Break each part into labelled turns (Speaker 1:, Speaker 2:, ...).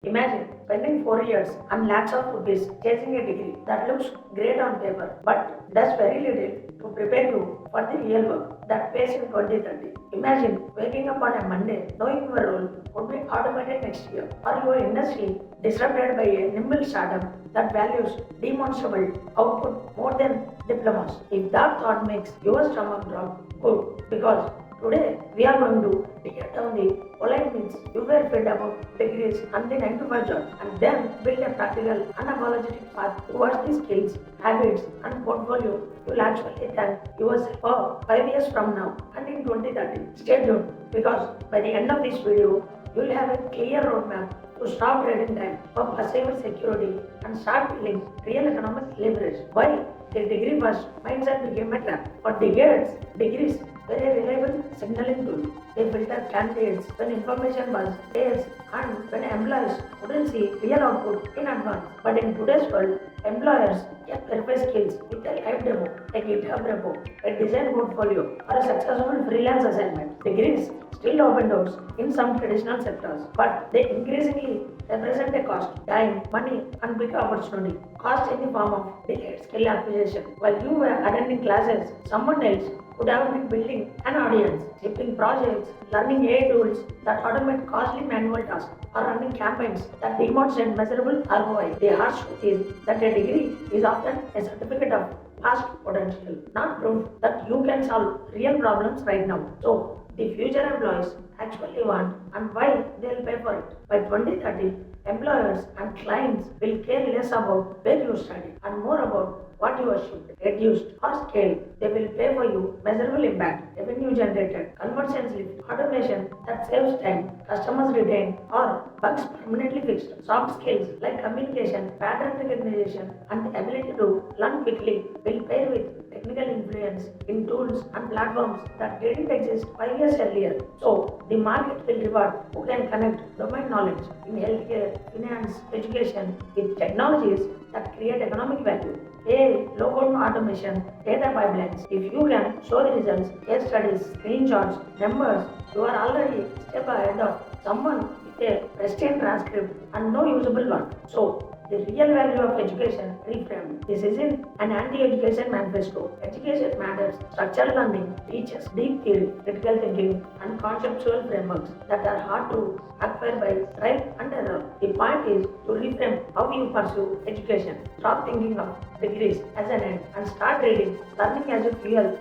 Speaker 1: Imagine spending 4 years and lakhs of rupees chasing a degree that looks great on paper but does very little to prepare you for the real work that pays in 2030. Imagine waking up on a Monday knowing your role would be automated next year or your industry disrupted by a nimble startup that values demonstrable output more than diplomas. If that thought makes your stomach drop, good, because today we are going to tear down the polite myths you were fed about degrees and the 9 to 5 job and then build a practical, unapologetic path towards the skills, habits, and portfolio you'll actually thank yourself for 5 years from now and in 2030. Stay tuned because by the end of this video, you'll have a clear roadmap to stop trading time for perceived security and start building real economic leverage. Why the degree first mindset became a trap. For decades, degrees were a reliable signaling tool. They filtered candidates when information was scarce and when employees couldn't see real output in advance. But in today's world, employers can verify skills with a live demo, a GitHub repo, a design portfolio, or a successful freelance assignment. Degrees still open doors in some traditional sectors, but they increasingly represent a cost, time, money, and big opportunity. Cost in the form of delayed skill acquisition. While you were attending classes, someone else would have been building an audience, shipping projects, learning AI tools that automate costly manual tasks, or running campaigns that demonstrate measurable ROI. The harsh truth is that a degree is often a certificate of past potential, not proof that you can solve real problems right now. So, the future employees actually want and why they'll pay for it. By 2030, employers and clients will care less about where you studied and more about what you achieved, reduced or scaled. They will pay for you measurable impact, revenue generated, conversions lift, automation that saves time, customers retained, or bugs permanently fixed. Soft skills like communication, pattern recognition, and the ability to learn quickly will pair with technical influence in tools and platforms that didn't exist 5 years earlier. So, the market will reward who can connect domain knowledge in healthcare, finance, education with technologies that create economic value. AI, low-code automation, data pipelines. If you can show the results, case studies, screenshots, numbers, you are already a step ahead of someone with a pristine transcript and no usable work. So, the real value of education reframed. This isn't an anti-education manifesto. Education matters. Structured learning teaches deep theory, critical thinking, and conceptual frameworks that are hard to acquire by trial and error. The point is to reframe how you pursue education. Stop thinking of degrees as an end and start reading, learning as a fuel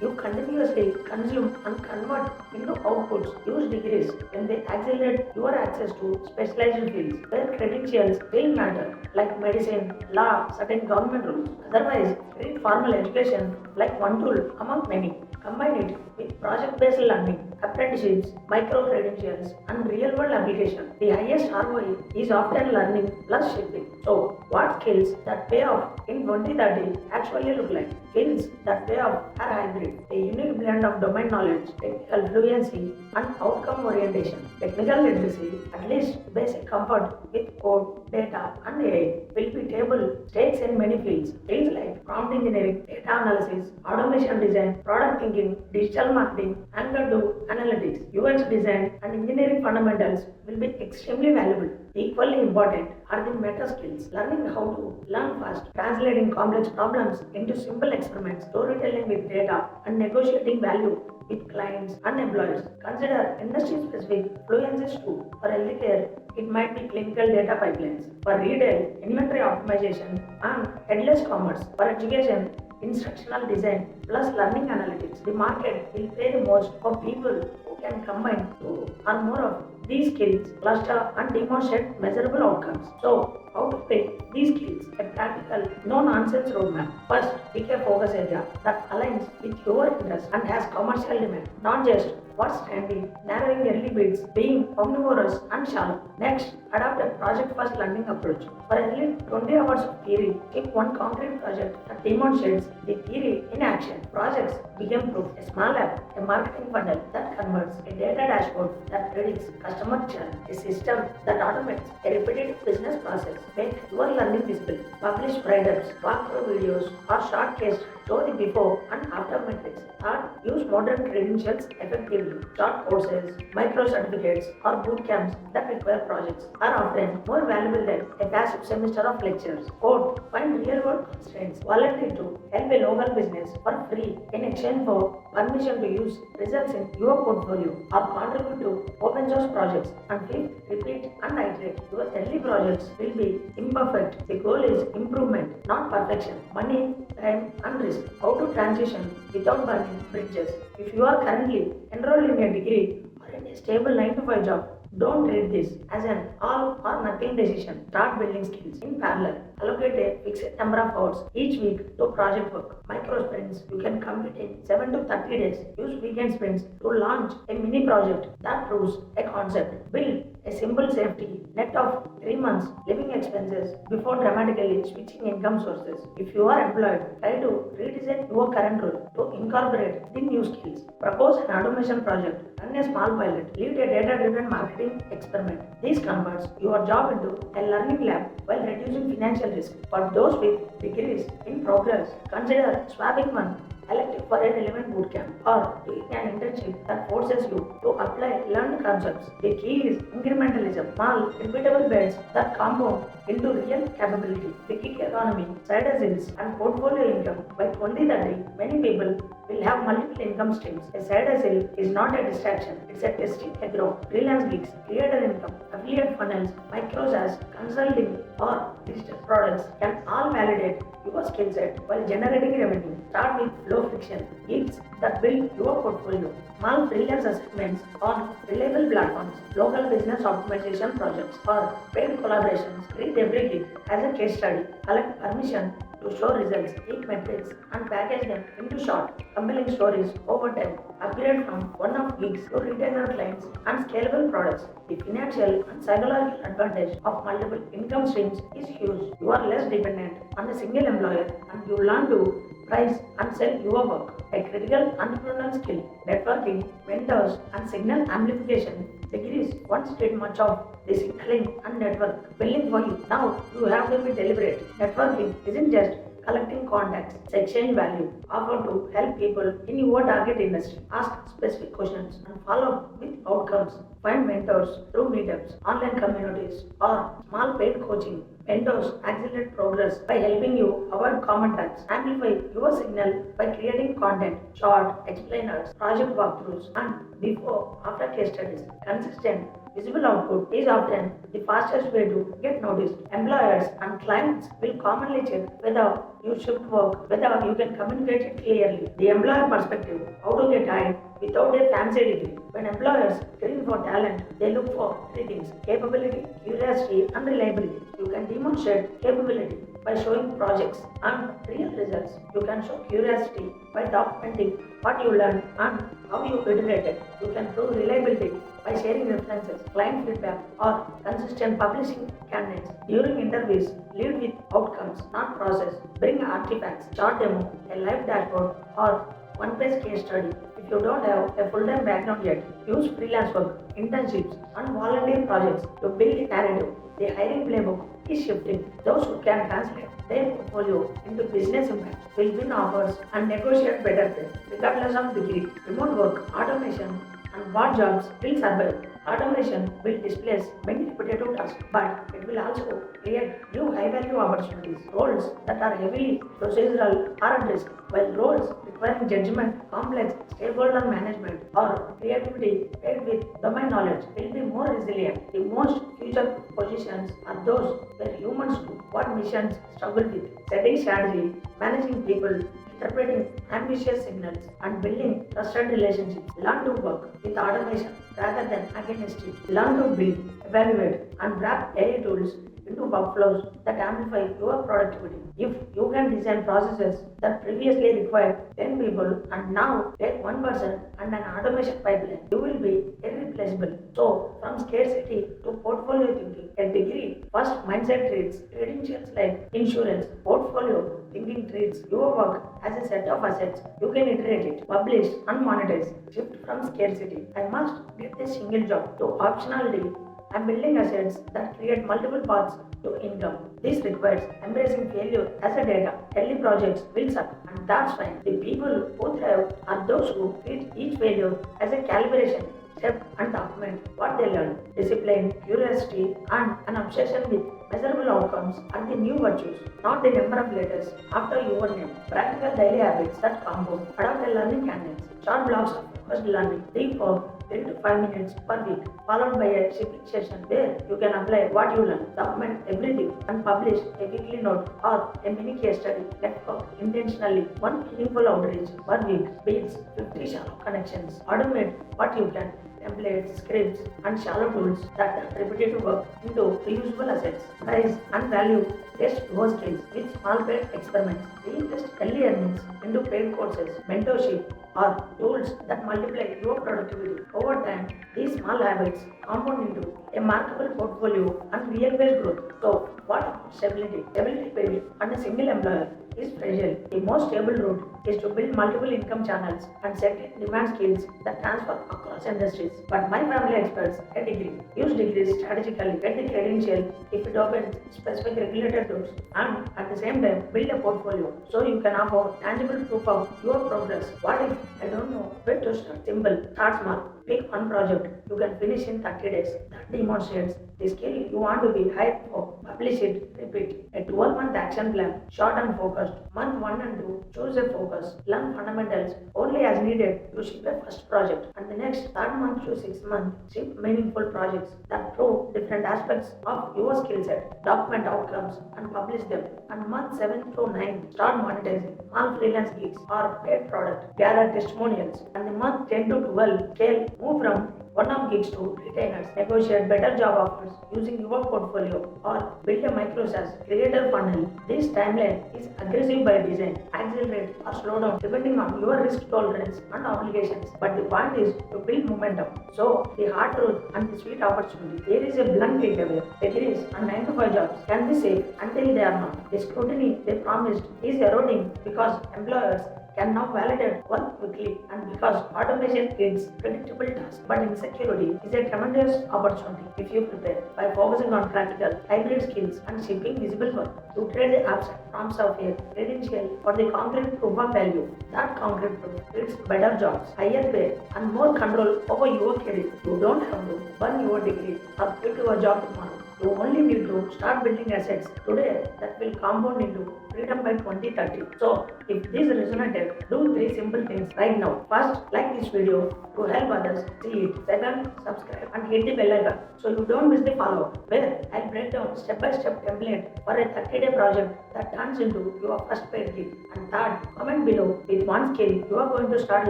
Speaker 1: you continuously consume and convert into outputs. Use degrees when they accelerate your access to specialized fields where credentials will matter, like medicine, law, certain government rules. Otherwise, treat formal education like one tool among many. Combine it with project-based learning, apprenticeships, micro-credentials, and real-world application. The highest ROI is often learning plus shipping. So, what skills that pay off in 2030 actually look like? Skills that pay off are hybrid, a unique blend of domain knowledge, technical fluency, and outcome orientation. Technical literacy, at least basic comfort with code, data, and AI, will be table stakes in many fields. Fields like prompt engineering, data analysis, automation design, product thinking, digital marketing, and do analytics, UX design, and engineering fundamentals will be extremely valuable. Equally important are the meta skills, learning how to learn fast, translating complex problems into simple experiments, storytelling with data, and negotiating value with clients and employers. Consider industry-specific fluencies too. For healthcare, it might be clinical data pipelines. For retail, inventory optimization and headless commerce. For education, instructional design plus learning analytics. The market will pay the most for people who can combine two or more of these skills, cluster and demonstrate measurable outcomes. So, how to pick these skills? A practical, no-nonsense roadmap. First, pick a focus area that aligns with your interest and has commercial demand, not just what's trendy, narrowing early bids, being omnivorous and shallow. Next, adopt a project-first learning approach. For only 20 hours of theory, pick one concrete project that demonstrates the theory in action. Projects become proof. A small app, a marketing funnel that converts, a data dashboard that predicts customer churn, a system that automates a repetitive business process. Make your learning visible. Publish write-ups, walkthrough videos, or short case Show the before and after metrics. Third, use modern credentials effectively. Short courses, micro certificates, or boot camps that require projects are often more valuable than a passive semester of lectures. Fourth, find real world constraints. Volunteer to help a local business for free in exchange for permission to use results in your portfolio or contribute to open source projects. And fifth, repeat and iterate. Your early projects will be imperfect. The goal is improvement, not perfection. Money, time, and risk. How to transition without burning bridges. If you are currently enrolled in a degree or in a stable 9 to 5 job, don't treat this as an all or nothing decision. Start building skills in parallel. Allocate a fixed number of hours each week to project work. Micro sprints you can complete in 7 to 30 days. Use weekend sprints to launch a mini project that proves a concept. Build a simple safety net of 3 months living expenses before dramatically switching income sources. If you are employed, try to redesign your current role to incorporate the new skills. Propose an automation project, run a small pilot, lead a data-driven marketing experiment. This converts your job into a learning lab while reducing financial risk. For those with degrees in progress, consider swapping one elective for a relevant bootcamp or doing an internship that forces you to apply learned concepts. The key is incrementalism, small, repeatable bets that compound into real capability. The gig economy, side hustles, and portfolio income. By 2030, many people will have multiple income streams. A side hustle is not a distraction, it's a testing, a growth. Freelance gigs, creator income, affiliate funnels, micro SaaS, consulting, or digital products can all validate your skill set while generating revenue. Start with low friction gigs that build your portfolio. Small freelance assignments on reliable platforms, local business optimization projects, or paid collaborations. Treat every gig as a case study. Collect permission to show results, keep metrics, and package them into short, compelling stories over time. Upgrade from one-off gigs to retainer clients and scalable products. The financial and psychological advantage of multiple income streams is huge. You are less dependent on a single employer and you learn to price and sell your work. A critical entrepreneurial skill, networking, mentors, and signal amplification. Degrees once did much of the signaling and network building for you. Now you have to be deliberate. Networking isn't just collecting contacts, it's exchange value. Offer to help people in your target industry. Ask specific questions and follow up with outcomes. Find mentors through meetups, online communities, or small paid coaching. Mentors accelerate progress by helping you avoid common tasks. Amplify your signal by creating content, short explainers, project walkthroughs, and before after case studies. Consistent visible output is often the fastest way to get noticed. Employers and clients will commonly check whether you shift work, whether you can communicate it clearly. The employer perspective, how to get hired without a fancy degree. When employers screen for talent, they look for three things: capability, curiosity, and reliability. You can demonstrate capability by showing projects and real results. You can show curiosity by documenting what you learned and how you iterated. You can prove reliability by sharing references, client feedback, or consistent publishing candidates. During interviews, lead with outcomes, not process. Bring artifacts, short demo, a live dashboard, or one-page case study. If you don't have a full-time background yet, use freelance work, internships, and volunteer projects to build a narrative. The hiring playbook is shifting. Those who can translate their portfolio into business impact will win offers and negotiate better pay, regardless of degree. Remote work, automation, and what jobs will survive. Automation will displace many repetitive tasks, but it will also create new high-value opportunities. Roles that are heavily procedural are at risk, while roles requiring judgment, complex stakeholder management, or creativity paired with domain knowledge will be more resilient. The most future positions are those where humans do what missions struggle with: setting strategy, managing people, interpreting ambitious signals, and building trusted relationships. Learn to work with automation rather than against it. Learn to build, evaluate, and wrap AI tools into workflows that amplify your productivity. If you can design processes that previously required 10 people and now take one person and an automation pipeline, you will be irreplaceable. So, from scarcity to portfolio thinking, a degree first mindset treats credentials like insurance. Portfolio thinking treats your work as a set of assets. You can iterate it, publish, and monetize. Shift from scarcity, I must get a single job, to optionality. I'm building assets that create multiple paths to income. This requires embracing failure as a data. Early projects will suck, and that's fine. The people who thrive are those who treat each failure as a calibration step and document what they learn. Discipline, curiosity, and an obsession with measurable outcomes are the new virtues, not the number of letters after your name. Practical daily habits that compound. Adopt a learning cadence. Short blocks of focused learning. Deep work 3 to 5 minutes per week, followed by a shipping session where you can apply what you learn. Document everything and publish a weekly note or a mini case study. Network intentionally. One meaningful outreach per week beats 50 shallow connections. Automate what you can. Templates, scripts, and shallow tools that turn repetitive work into reusable assets. Price and value test your skills with small paid experiments. Reinvest early earnings into paid courses, mentorship, or tools that multiply your productivity. Over time, these small habits compound into a markable portfolio and real wage growth. So, what about stability? Stability built on a single employer is fragile. The most stable route is to build multiple income channels and set demand skills that transfer across industries. But my family experts a degree. Use degrees strategically, get the credential if it opens specific regulated doors, and at the same time build a portfolio so you can offer tangible proof of your progress. What if I don't know where to start? Simple, start small. Pick one project you can finish in 30 days that demonstrates the skill you want to be high for. Publish it, repeat. A 12-month action plan, short and focused. Month 1 and 2, choose a focus. Learn fundamentals only as needed to ship a first project. And the next 3rd month to 6th month, ship meaningful projects that prove different aspects of your skill set. Document outcomes and publish them. And month 7 to 9, start monetizing small freelance gigs or paid product. Gather testimonials. And the month 10 to 12, scale. Move from one-off gigs to retainers, negotiate better job offers using your portfolio, or build a micro SaaS creator funnel. This timeline is aggressive by design, accelerate or slow down depending on your risk tolerance and obligations. But the point is to build momentum. So the hard truth and the sweet opportunity. There is a blunt takeaway. Degrees and 9 to 5 jobs can be safe until they are not. The scrutiny they promised is eroding because employers can now validate work quickly and because automation creates predictable tasks. But insecurity is a tremendous opportunity if you prepare by focusing on practical, hybrid skills and shaping visible work. You trade the abstract prompts of a credential for the concrete proof of value. That concrete proof creates better jobs, higher pay, and more control over your career. You don't have to burn your degree or quit your job tomorrow. You only need to start building assets today that will compound into freedom by 2030. So, if this resonated, do 3 simple things right now. First, like this video to help others see it. Second, subscribe and hit the bell icon so you don't miss the follow-up where I'll break down step-by-step template for a 30-day project that turns into your first paid gig. And third, comment below with one skill you are going to start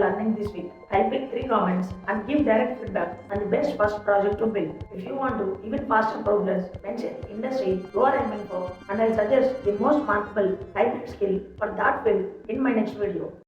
Speaker 1: learning this week. I'll pick 3 comments and give direct feedback on the best first project to build. If you want to even faster progress, mention industry you are aiming for and I'll suggest the most marketable hybrid skill for that field in my next video.